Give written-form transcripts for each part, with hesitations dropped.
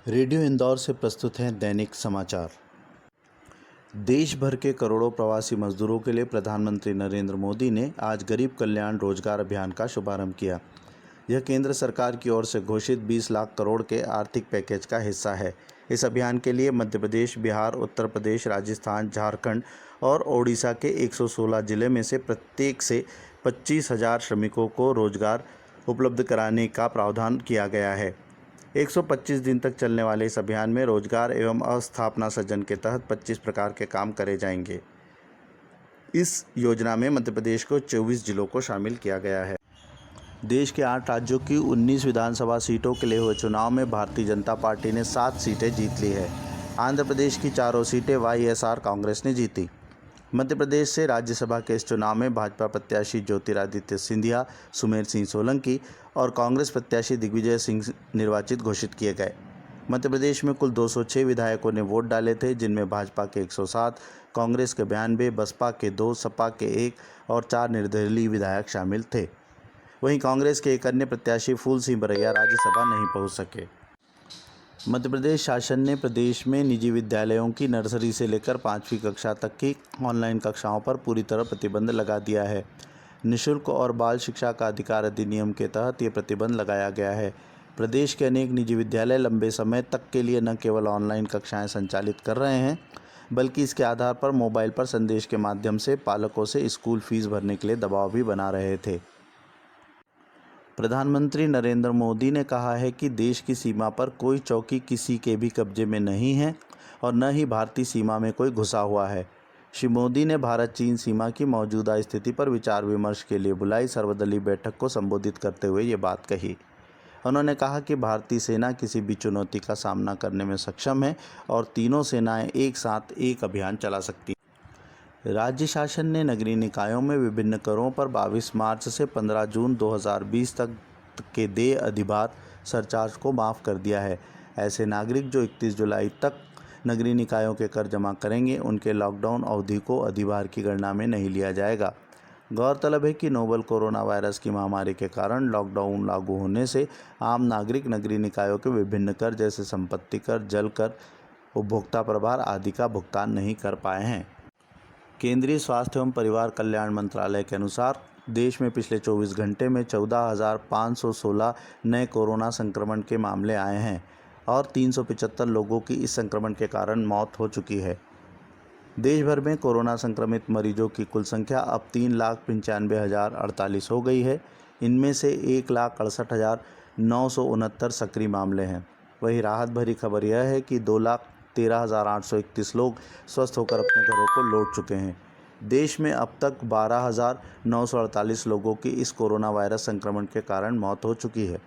Radio Indore से प्रस्तुत हैं दैनिक समाचार। देश भर के करोड़ों प्रवासी मजदूरों के लिए प्रधानमंत्री नरेंद्र मोदी ने आज गरीब कल्याण रोजगार अभियान का शुभारंभ किया। यह केंद्र सरकार की ओर से घोषित 20 लाख करोड़ के आर्थिक पैकेज का हिस्सा है। इस अभियान के लिए मध्य प्रदेश, बिहार, उत्तर प्रदेश, राजस्थान, झारखंड और ओडिशा के 116 जिले में से प्रत्येक से 25,000 श्रमिकों को रोजगार उपलब्ध कराने का प्रावधान किया गया है। 125 दिन तक चलने वाले इस अभियान में रोजगार एवं अस्थापना सृजन के तहत 25 प्रकार के काम करे जाएंगे। इस योजना में मध्य प्रदेश को 24 जिलों को शामिल किया गया है। देश के 8 राज्यों की 19 विधानसभा सीटों के लिए हुए चुनाव में भारतीय जनता पार्टी ने 7 सीटें जीत ली है। आंध्र प्रदेश की चारों सीटें वाईएसआर कांग्रेस ने जीती। मध्य प्रदेश से राज्यसभा के इस चुनाव में भाजपा प्रत्याशी ज्योतिरादित्य सिंधिया, सुमेर सिंह सोलंकी और कांग्रेस प्रत्याशी दिग्विजय सिंह निर्वाचित घोषित किए गए। मध्य प्रदेश में कुल 206 विधायकों ने वोट डाले थे, जिनमें भाजपा के 107, कांग्रेस के 92, बसपा के 2, सपा के 1 और 4 निर्दलीय विधायक शामिल थे। वहीं कांग्रेस के एक अन्य प्रत्याशी फूल सिंह बरैया राज्यसभा नहीं पहुंच सके। मध्य प्रदेश शासन ने प्रदेश में निजी विद्यालयों की नर्सरी से लेकर 5वीं कक्षा तक की ऑनलाइन कक्षाओं पर पूरी तरह प्रतिबंध लगा दिया है। निःशुल्क और बाल शिक्षा का अधिकार अधिनियम के तहत ये प्रतिबंध लगाया गया है। प्रदेश के अनेक निजी विद्यालय लंबे समय तक के लिए न केवल ऑनलाइन कक्षाएं संचालित कर रहे हैं, बल्कि इसके आधार पर मोबाइल पर संदेश के माध्यम से पालकों से स्कूल फीस भरने के लिए दबाव भी बना रहे थे। प्रधानमंत्री नरेंद्र मोदी ने कहा है कि देश की सीमा पर कोई चौकी किसी के भी कब्जे में नहीं है और न ही भारतीय सीमा में कोई घुसा हुआ है। श्री मोदी ने भारत चीन सीमा की मौजूदा स्थिति पर विचार विमर्श के लिए बुलाई सर्वदलीय बैठक को संबोधित करते हुए ये बात कही। उन्होंने कहा कि भारतीय सेना किसी भी चुनौती का सामना करने में सक्षम है और तीनों सेनाएं एक साथ एक अभियान चला सकती हैं। राज्य शासन ने नगरीय निकायों में विभिन्न करों पर 22 मार्च से 15 जून 2020 तक के देय अधिभार सरचार्ज को माफ़ कर दिया है। ऐसे नागरिक जो 31 जुलाई तक नगरीय निकायों के कर जमा करेंगे, उनके लॉकडाउन अवधि को अधिभार की गणना में नहीं लिया जाएगा। गौरतलब है कि नोवल कोरोना वायरस की महामारी के कारण लॉकडाउन लागू होने से आम नागरिक नगरीय निकायों के विभिन्न कर जैसे संपत्ति कर, जल कर, उपभोक्ता प्रभार आदि का भुगतान नहीं कर पाए हैं। केंद्रीय स्वास्थ्य एवं परिवार कल्याण मंत्रालय के अनुसार देश में पिछले 24 घंटे में 14,516 नए कोरोना संक्रमण के मामले आए हैं और 375 लोगों की इस संक्रमण के कारण मौत हो चुकी है। देश भर में कोरोना संक्रमित मरीजों की कुल संख्या अब 3,95,048 हो गई है। इनमें से 1,68,969 सक्रिय मामले हैं। वहीं राहत भरी खबर यह है कि 2,13,831 लोग स्वस्थ होकर अपने घरों को लौट चुके हैं। देश में अब तक 12,948 लोगों की इस कोरोना वायरस संक्रमण के कारण मौत हो चुकी है।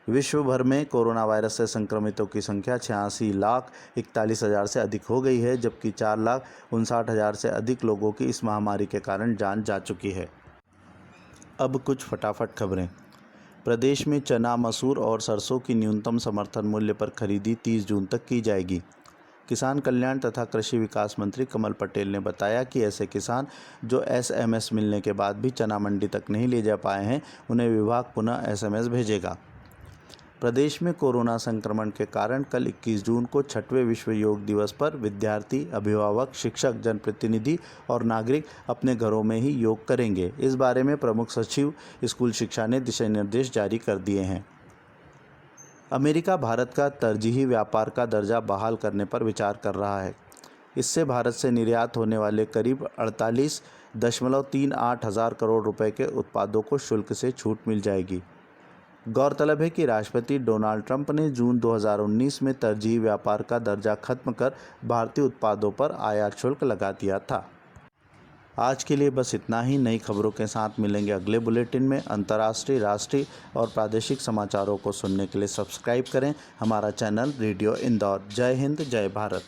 विश्व भर में कोरोना वायरस से संक्रमितों की संख्या 86,41,000 से अधिक हो गई है, जबकि 4,59,000 से अधिक लोगों की इस महामारी के कारण जान जा चुकी है। अब कुछ फटाफट खबरें। प्रदेश में चना, मसूर और सरसों की न्यूनतम समर्थन मूल्य पर खरीदी 30 जून तक की जाएगी। किसान कल्याण तथा कृषि विकास मंत्री कमल पटेल ने बताया कि ऐसे किसान जो एसएमएस मिलने के बाद भी चना मंडी तक नहीं ले जा पाए हैं, उन्हें विभाग पुनः एसएमएस भेजेगा। प्रदेश में कोरोना संक्रमण के कारण कल 21 जून को 6वें विश्व योग दिवस पर विद्यार्थी, अभिभावक, शिक्षक, जनप्रतिनिधि और नागरिक अपने घरों में ही योग करेंगे। इस बारे में प्रमुख सचिव स्कूल शिक्षा ने दिशा निर्देश जारी कर दिए हैं। अमेरिका भारत का तरजीही व्यापार का दर्जा बहाल करने पर विचार कर रहा है। इससे भारत से निर्यात होने वाले करीब 48.38 हज़ार करोड़ रुपए के उत्पादों को शुल्क से छूट मिल जाएगी। गौरतलब है कि राष्ट्रपति डोनाल्ड ट्रंप ने जून 2019 में तरजीही व्यापार का दर्जा खत्म कर भारतीय उत्पादों पर आयात शुल्क लगा दिया था। आज के लिए बस इतना ही। नई खबरों के साथ मिलेंगे अगले बुलेटिन में। अंतर्राष्ट्रीय, राष्ट्रीय और प्रादेशिक समाचारों को सुनने के लिए सब्सक्राइब करें हमारा चैनल रेडियो इंदौर। जय हिंद, जय भारत।